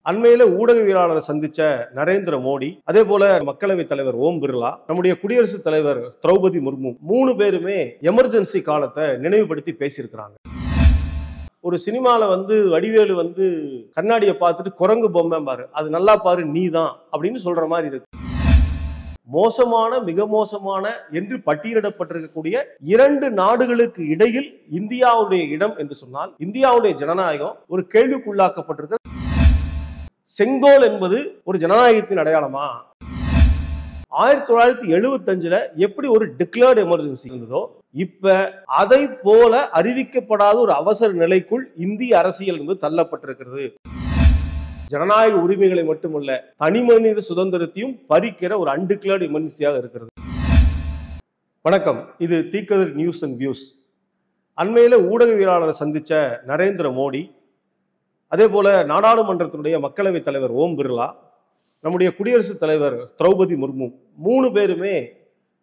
அண்மையில ஊடகவியலாளரை சந்திச்ச நரேந்திர மோடி, அதே போல மக்களவைத் தலைவர் ஓம் பிர்லா, நம்முடைய குடியரசுத் தலைவர் திரௌபதி முர்மு 3 பேருமே எமர்ஜென்சி காலத்தை நினைவுபடுத்தி பேசியிருக்கிறாங்க. ஒரு சினிமால வடிவேலு கண்ணாடியை பார்த்துட்டு குரங்கு பொம்மை பாரு, அது நல்லா பாரு நீதான் அப்படின்னு சொல்ற மாதிரி இருக்கு. மோசமான, மிக மோசமான என்று பட்டியலிடப்பட்டிருக்கக்கூடிய 2 நாடுகளுக்கு இடையில் இந்தியாவுடைய இடம் என்று சொன்னால், இந்தியாவுடைய ஜனநாயகம் ஒரு கேள்விக்குள்ளாக்கப்பட்டிருக்க. செங்கோல் என்பது ஒரு ஜனநாயகத்தின் அடையாளமா? 1975ல எப்படி ஒரு டிக்ளேர்ட் எமர்ஜென்சி இருந்ததோ, இப்ப அதை போல அறிவிக்கப்படாத ஒரு அவசர நிலைக்குள் இந்திய அரசியல் என்பது தள்ளப்பட்டிருக்கிறது. ஜனநாயக உரிமைகளை மட்டுமல்ல, தனி மனித சுதந்திரத்தையும் பறிக்கிற ஒரு அன்டிக்ளேர்ட் எமர்ஜென்சியாக இருக்கிறது. வணக்கம், இது தீக்கதிர் நியூஸ் அண்ட் வியூஸ். அண்மையில ஊடகவியலாளரை சந்திச்ச நரேந்திர மோடி, அதே போல நாடாளுமன்றத்தினுடைய மக்களவைத் தலைவர் ஓம் பிர்லா, நம்முடைய குடியரசுத் தலைவர் திரௌபதி முர்மு 3 பேருமே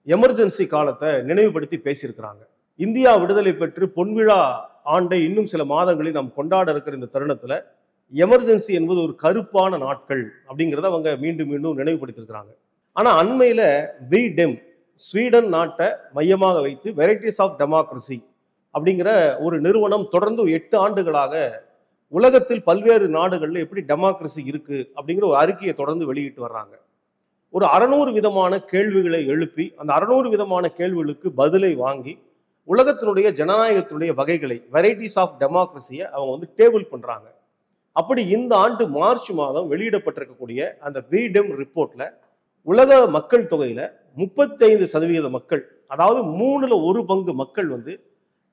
எமர்ஜென்சி காலத்தை நினைவுபடுத்தி பேசியிருக்கிறாங்க. இந்தியா விடுதலை பெற்று பொன்விழா ஆண்டை இன்னும் சில மாதங்களில் நாம் கொண்டாட இருக்கிற இந்த தருணத்துல எமர்ஜென்சி என்பது ஒரு கருப்பான நாட்கள் அப்படிங்கிறத அவங்க மீண்டும் மீண்டும் நினைவுபடுத்தியிருக்கிறாங்க. ஆனா அண்மையில விடெம், ஸ்வீடன் நாட்டை மையமாக வைத்து வெரைட்டிஸ் ஆஃப் டெமோக்ரஸி அப்படிங்கிற ஒரு நிறுவனம் தொடர்ந்து 8 ஆண்டுகளாக உலகத்தில் பல்வேறு நாடுகளில் எப்படி டெமோக்ரஸி இருக்கு அப்படிங்கிற ஒரு அறிக்கையை தொடர்ந்து வெளியிட்டு வர்றாங்க. ஒரு 600 விதமான கேள்விகளை எழுப்பி அந்த 600 விதமான கேள்விகளுக்கு பதிலை வாங்கி உலகத்தினுடைய ஜனநாயகத்தினுடைய வகைகளை, வெரைட்டிஸ் ஆஃப் டெமோக்ரஸியை அவங்க டேபிள் பண்றாங்க. அப்படி இந்த ஆண்டு மார்ச் மாதம் வெளியிடப்பட்டிருக்கக்கூடிய அந்த விடெம் ரிப்போர்ட்ல உலக மக்கள் தொகையில 35% மக்கள், அதாவது 3ல் 1 பங்கு மக்கள்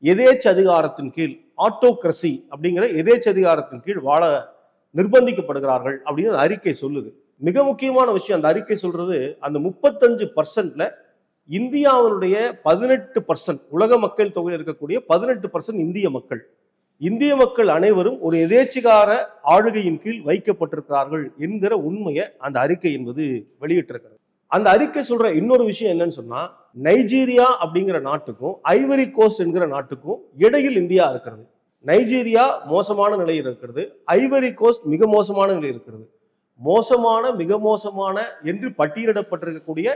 எதேச்ச அதிகாரத்தின் கீழ், ஆட்டோகிரசி அப்படிங்கிற எதேச்ச அதிகாரத்தின் கீழ் வாழ நிர்பந்திக்கப்படுகிறார்கள் அப்படின்னு அந்த அறிக்கை சொல்லுது. மிக முக்கியமான விஷயம், அந்த அறிக்கை சொல்றது அந்த 35%ல இந்தியாவுடைய 18%, உலக மக்கள் தொகையில் இருக்கக்கூடிய 18% இந்திய மக்கள் அனைவரும் ஒரு எதேச்சிகார ஆளுகையின் கீழ் வைக்கப்பட்டிருக்கிறார்கள் என்கிற உண்மையை அந்த அறிக்கை என்பது வெளியிட்டிருக்கிறது. அந்த அறிக்கை சொல்ற இன்னொரு விஷயம் என்னன்னு சொன்னா, நைஜீரியா அப்படிங்கிற நாட்டுக்கும் ஐவரி கோஸ்ட் என்கிற நாட்டுக்கும் இடையில் இந்தியா இருக்கிறது. நைஜீரியா மோசமான நிலையில் இருக்கிறது, ஐவரி கோஸ்ட் மிக மோசமான நிலையில் இருக்கிறது. மோசமான, மிக மோசமான என்று பட்டியலிடப்பட்டிருக்கக்கூடிய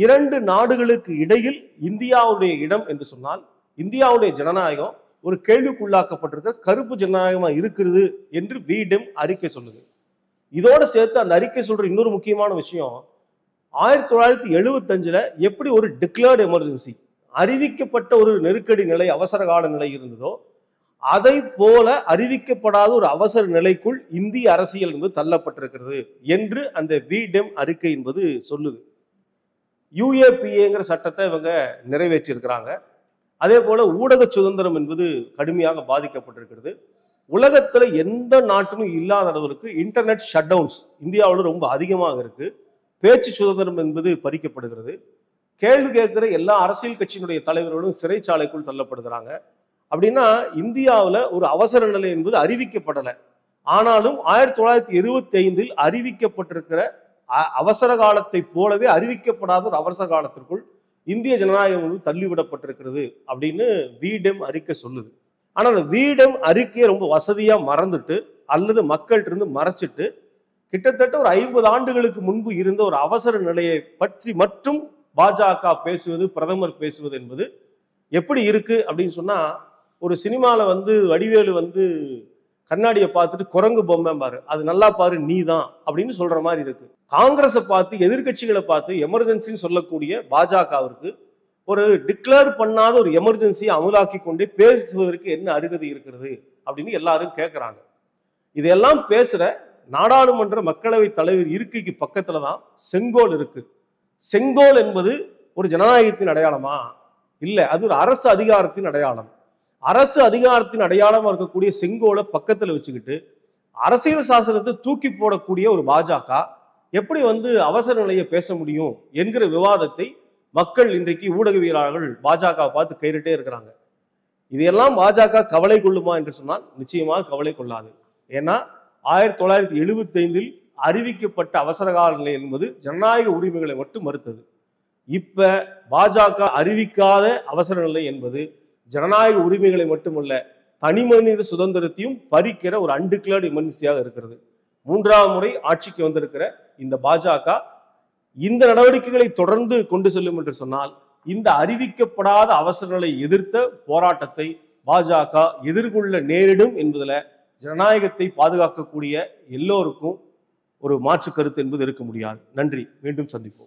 2 நாடுகளுக்கு இடையில் இந்தியாவுடைய இடம் என்று சொன்னால், இந்தியாவுடைய ஜனநாயகம் ஒரு கேள்விக்குள்ளாக்கப்பட்டிருக்க கருப்பு ஜனநாயகமா இருக்கிறது என்று விடெம் அறிக்கை சொல்லுது. இதோட சேர்த்து அந்த அறிக்கை சொல்ற இன்னொரு முக்கியமான விஷயம், 1975ல எப்படி ஒரு டிக்ளேர்ட் எமர்ஜென்சி, அறிவிக்கப்பட்ட ஒரு நெருக்கடி நிலை, அவசர கால நிலை இருந்ததோ, அதை போல அறிவிக்கப்படாத ஒரு அவசர நிலைக்குள் இந்திய அரசியல் என்பது தள்ளப்பட்டிருக்கிறது என்று அந்த விடெம் அறிக்கை என்பது சொல்லுது. UAPAங்கிற சட்டத்தை இவங்க நிறைவேற்றி இருக்கிறாங்க. அதே போல ஊடக சுதந்திரம் என்பது கடுமையாக பாதிக்கப்பட்டிருக்கிறது. உலகத்துல எந்த நாட்டிலும் இல்லாத அளவுக்கு இன்டர்நெட் ஷட் டவுன்ஸ் இந்தியாவில் ரொம்ப அதிகமாக இருக்கு. பேச்சு சுதந்திரம் என்பது பறிக்கப்படுகிறது. கேள்வி கேட்கிற எல்லா அரசியல் கட்சியினுடைய தலைவர்களும் சிறைச்சாலைக்குள் தள்ளப்படுகிறாங்க. அப்படின்னா இந்தியாவில் ஒரு அவசர நிலை என்பது அறிவிக்கப்படலை. ஆனாலும் 1975இல் அறிவிக்கப்பட்டிருக்கிற அவசர காலத்தை போலவே அறிவிக்கப்படாத ஒரு அவசர காலத்திற்குள் இந்திய ஜனநாயகம் தள்ளிவிடப்பட்டிருக்கிறது அப்படின்னு விடெம் அறிக்கை சொல்லுது. ஆனால் அந்த விடெம் அறிக்கையை ரொம்ப வசதியா மறந்துட்டு அல்லது மக்கள்கிட்ட இருந்து மறைச்சிட்டு, கிட்டத்தட்ட ஒரு 50 ஆண்டுகளுக்கு முன்பு இருந்த ஒரு அவசர நிலையை பற்றி மட்டும் பாஜக பேசுவது, பிரதமர் பேசுவது என்பது எப்படி இருக்கு அப்படின்னு சொன்னா, ஒரு சினிமால வடிவேலு கண்ணாடியை பார்த்துட்டு குரங்கு பொம்மை பாரு, அது நல்லா பாரு நீதான் அப்படின்னு சொல்ற மாதிரி இருக்கு. காங்கிரஸை பார்த்து, எதிர்கட்சிகளை பார்த்து எமர்ஜென்சின்னு சொல்லக்கூடிய பாஜகவிற்கு ஒரு டிக்ளேர் பண்ணாத ஒரு எமர்ஜென்சியை அமலாக்கி கொண்டே பேசுவதற்கு என்ன அருகதை இருக்கிறது அப்படின்னு எல்லாரும் கேட்கிறாங்க. இதெல்லாம் பேசுற நாடாளுமன்ற மக்களவை தலைவர் இருக்கைக்கு பக்கத்துல தான் செங்கோல் இருக்கு. செங்கோல் என்பது ஒரு ஜனநாயகத்தின் அடையாளமா? இல்ல, அது ஒரு அரசு அதிகாரத்தின் அடையாளம். அரசு அதிகாரத்தின் அடையாளமா இருக்கக்கூடிய செங்கோலை பக்கத்துல வச்சுக்கிட்டு அரசியல் சாசனத்தை தூக்கி போடக்கூடிய ஒரு பாஜக எப்படி அவசர நிலையை பேச முடியும் என்கிற விவாதத்தை மக்கள் இன்றைக்கு ஊடகவியலாளர்கள் பாஜக பார்த்து கேட்டுட்டே இருக்கிறாங்க. இதையெல்லாம் பாஜக கவலை கொள்ளுமா என்று சொன்னால் நிச்சயமாக கவலை கொள்ளாது. ஏன்னா 1975இல் அறிவிக்கப்பட்ட அவசர கால நிலை என்பது ஜனநாயக உரிமைகளை மட்டும் மறுத்தது. இப்ப பாஜக அறிவிக்காத அவசர நிலை என்பது ஜனநாயக உரிமைகளை மட்டுமல்ல, தனி மனித சுதந்திரத்தையும் பறிக்கிற ஒரு அன்டிக்ளேர்ட் எமர்ஜென்சியாக இருக்கிறது. மூன்றாவது முறை ஆட்சிக்கு வந்திருக்கிற இந்த பாஜக இந்த நடவடிக்கைகளை தொடர்ந்து கொண்டு செல்லும் என்று சொன்னால் இந்த அறிவிக்கப்படாத அவசர நிலை எதிர்த்த போராட்டத்தை பாஜக எதிர்கொள்ள நேரிடும் என்பதில் ஜனநாயகத்தை பாதுகாக்கக்கூடிய எல்லோருக்கும் ஒரு மாற்று கருத்து என்பது இருக்க முடியாது. நன்றி. மீண்டும் சந்திப்போம்.